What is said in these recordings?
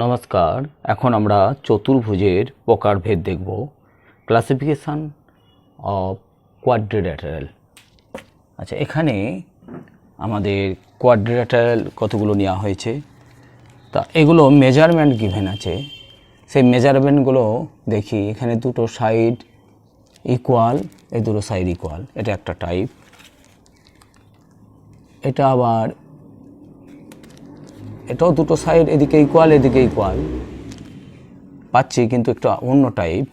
নমস্কার। এখন আমরা চতুর্ভুজের প্রকারভেদ দেখব। Classification of quadrilateral. আচ্ছা, এখানে আমাদের কোয়াড্রিল্যাটারাল কতগুলো নেওয়া হয়েছে, তা এগুলো মেজারমেন্ট গিভেন আছে। সেই মেজারমেন্টগুলো দেখি। এখানে দুটো সাইড ইকুয়াল, এই দুটো সাইড ইকুয়াল, এটা একটা টাইপ। এটা আবার এটাও দুটো সাইড এদিকে ইকুয়াল এদিকে ইকুয়াল পাচ্ছি, কিন্তু একটা অন্য টাইপ।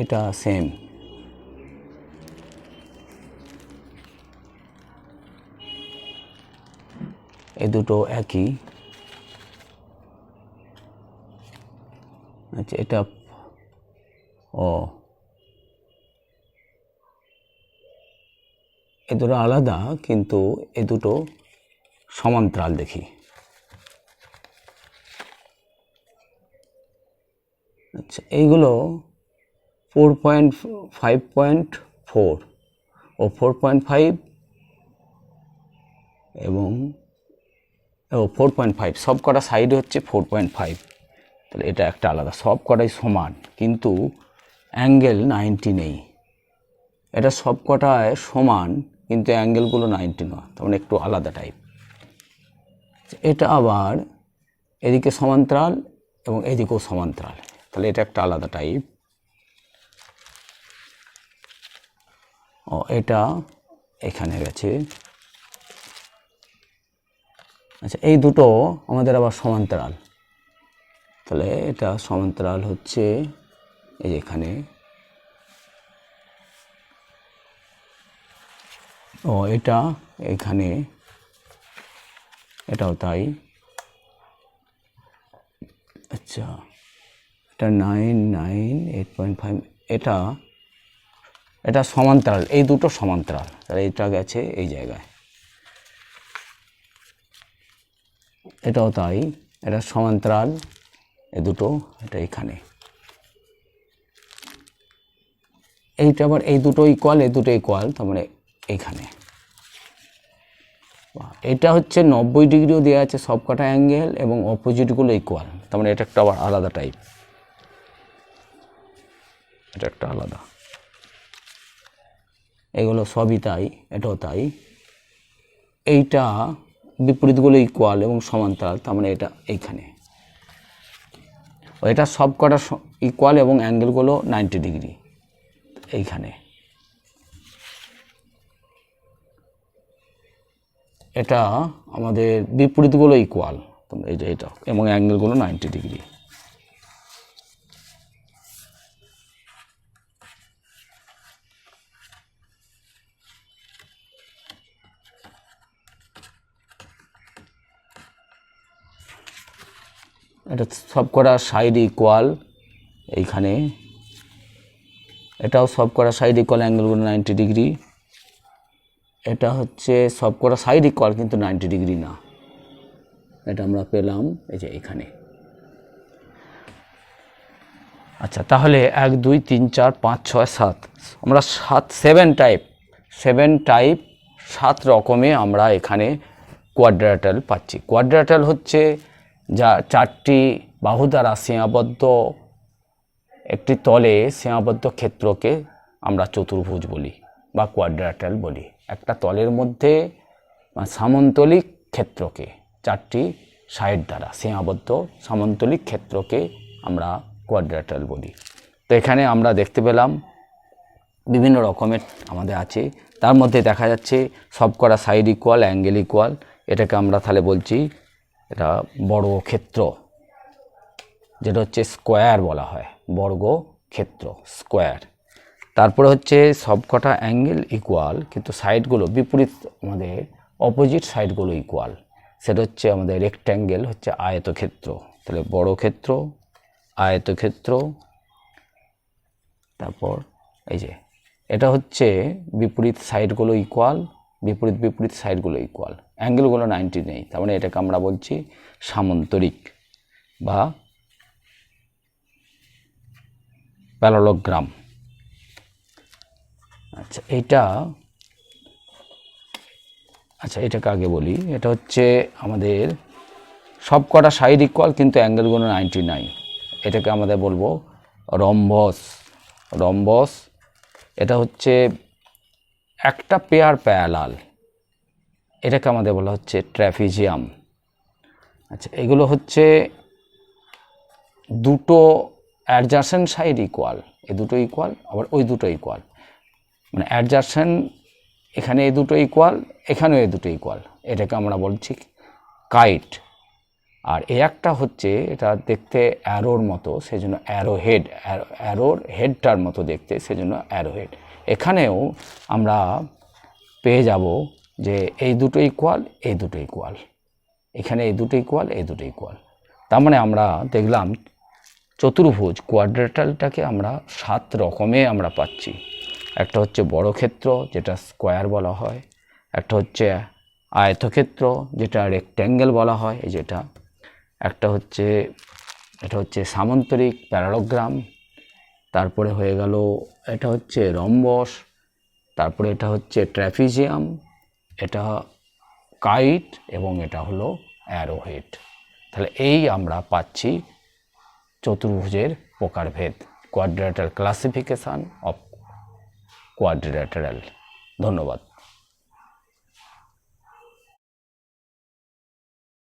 এটা সেম। এই দুটো একই। আচ্ছা, এটা এ দুটো আলাদা, কিন্তু এ দুটো সমান্তরাল দেখি। আচ্ছা, এইগুলো 4.5.4 ও 4.5 এবং 4.5, সব কটা সাইড হচ্ছে 4.5। তাহলে এটা একটা আলাদা, সব কটাই সমান, কিন্তু অ্যাঙ্গেল 90 নেই। এটা সব কটায় সমান, কিন্তু অ্যাঙ্গেলগুলো 90 নয়, তখন একটু আলাদা টাইপ। এটা আবার এদিকে সমান্তরাল এবং এদিকেও সমান্তরাল, তাহলে এটা একটা আলাদা টাইপ। এটা এখানে গেছে। আচ্ছা, এই দুটো আমাদের আবার সমান্তরাল, তাহলে এটা সমান্তরাল হচ্ছে এই এখানে। এটা এখানে, এটাও তাই। আচ্ছা, এটা 9, 9, 8.5, এটা সমান্তরাল, এই দুটো সমান্তরাল, তাহলে এটা গেছে এই জায়গায়। এটাও তাই, এটা সমান্তরাল, এই দুটো, এটা এখানে। এইটা আবার এই দুটো ইকুয়াল, এই দুটো ইকুয়াল, তার মানে এইখানে। এটা হচ্ছে 90 ডিগ্রিও দেওয়া আছে সব কটা অ্যাঙ্গেল, এবং অপোজিটগুলো ইকুয়াল, তার মানে এটা একটা আবার আলাদা টাইপ। এটা একটা আলাদা। এগুলো সবই তাই, এটাও তাই। এইটা বিপরীতগুলো ইকুয়াল এবং সমান্তরাল, তার মানে এটা এইখানে। এটা সব কটা ইকুয়াল এবং অ্যাঙ্গেলগুলো 90 ডিগ্রি এইখানে। এটা আমাদের বিপরীতগুলো ইকুয়াল, এই যে এটা, এবং অ্যাঙ্গেলগুলো 90 ডিগ্রি। এটা সব কটা সাইড ইকুয়াল এইখানে। এটাও সব কটা সাইড ইকুয়াল, অ্যাঙ্গেলগুলো 90 ডিগ্রি। এটা হচ্ছে সব কটা সাইড ইকুয়াল, কিন্তু 90 ডিগ্রি না। এটা আমরা পেলাম এই যে এখানে। আচ্ছা, তাহলে 1, 2, 3, 4, 5, 6, 7, আমরা 7 টাইপ 7 রকমে আমরা এখানে কোয়াড্রিল্যাটারাল পাচ্ছি। কোয়াড্রিল্যাটারাল হচ্ছে যা 4টি বাহু দ্বারা সীমাবদ্ধ একটি তলে সীমাবদ্ধ ক্ষেত্রকে আমরা চতুর্ভুজ বলি বা কোয়াড্রিল্যাটারাল বলি। একটা তলের মধ্যে সামন্তলিক ক্ষেত্রকে, 4টি সাইড দ্বারা সীমাবদ্ধ সামন্তলিক ক্ষেত্রকে আমরা কোয়াড্রিল্যাটারাল বলি। তো এখানে আমরা দেখতে পেলাম বিভিন্ন রকমের আমাদের আছে। তার মধ্যে দেখা যাচ্ছে সব করা সাইড ইকুয়াল, অ্যাঙ্গেল ইকুয়াল, এটাকে আমরা তাহলে বলছি এটা বর্গক্ষেত্র, যেটা হচ্ছে স্কোয়ার বলা হয়, বর্গক্ষেত্র, স্কোয়ার। তারপরে হচ্ছে সব কটা অ্যাঙ্গেল ইকুয়াল, কিন্তু সাইডগুলো বিপরীত, আমাদের অপোজিট সাইডগুলো ইকুয়াল, সেটা হচ্ছে আমাদের রেক্ট্যাঙ্গেল, হচ্ছে আয়তক্ষেত্র। তাহলে বর্গক্ষেত্র, আয়তক্ষেত্র। তারপর এই যে এটা হচ্ছে বিপরীত সাইডগুলো ইকুয়াল, বিপরীত সাইডগুলো ইকুয়াল, অ্যাঙ্গেলগুলো 90 নেই, তার মানে এটাকে আমরা বলছি সামন্তরিক বা প্যারালোগ্রাম। আচ্ছা, এইটা আচ্ছা, এটাকে আগে বলি। এটা হচ্ছে আমাদের সব কটা সাইড ইকুয়াল কিন্তু অ্যাঙ্গেলগুলো 99। এটাকে আমাদের বলবো রম্বস। রম্বস এটা হচ্ছে একটা পেয়ার প্যারালাল, এটাকে আমাদের বলা হচ্ছে ট্র্যাপিজিয়াম। আচ্ছা, এগুলো হচ্ছে দুটো অ্যাডজাসেন্ট সাইড ইকুয়াল, এই দুটো ইকুয়াল, আবার ওই দুটো ইকুয়াল, মানে অ্যাডজাসেন্ট এখানে এই দুটো ইকুয়াল, এখানেও এই দুটো ইকুয়াল, এটাকে আমরা বলছি কাইট। আর এই একটা হচ্ছে এটা দেখতে অ্যারোর মতো, সেজন্য অ্যারো হেড, অ্যারোর হেডটার মতো দেখতে, সেজন্য অ্যারো হেড। এখানেও আমরা পেয়ে যাব যে এই দুটো ইকুয়াল, এই দুটো ইকুয়াল, এখানে এই দুটো ইকুয়াল, এই দুটো ইকুয়াল। তার মানে আমরা দেখলাম চতুর্ভুজ কোয়াড্রেটালটাকে আমরা 7 রকমে আমরা পাচ্ছি। একটা হচ্ছে বর্গক্ষেত্র, যেটা স্কোয়ার বলা হয়। একটা হচ্ছে আয়তক্ষেত্র, যেটা রেক্ট্যাঙ্গেল বলা হয়, এই যেটা। একটা হচ্ছে, এটা হচ্ছে সামান্তরিক প্যারালোগ্রাম। তারপরে হয়ে গেল এটা হচ্ছে রম্বস। তারপরে এটা হচ্ছে ট্র্যাপিজিয়াম, এটা কাইট, এবং এটা হলো অ্যারোহেড। তাহলে এই আমরা পাচ্ছি চতুর্ভুজের প্রকারভেদ, কোয়াড্রিল্যাটারাল ক্লাসিফিকেশন অফ কোয়াড্রিল্যাটারাল। ধন্যবাদ।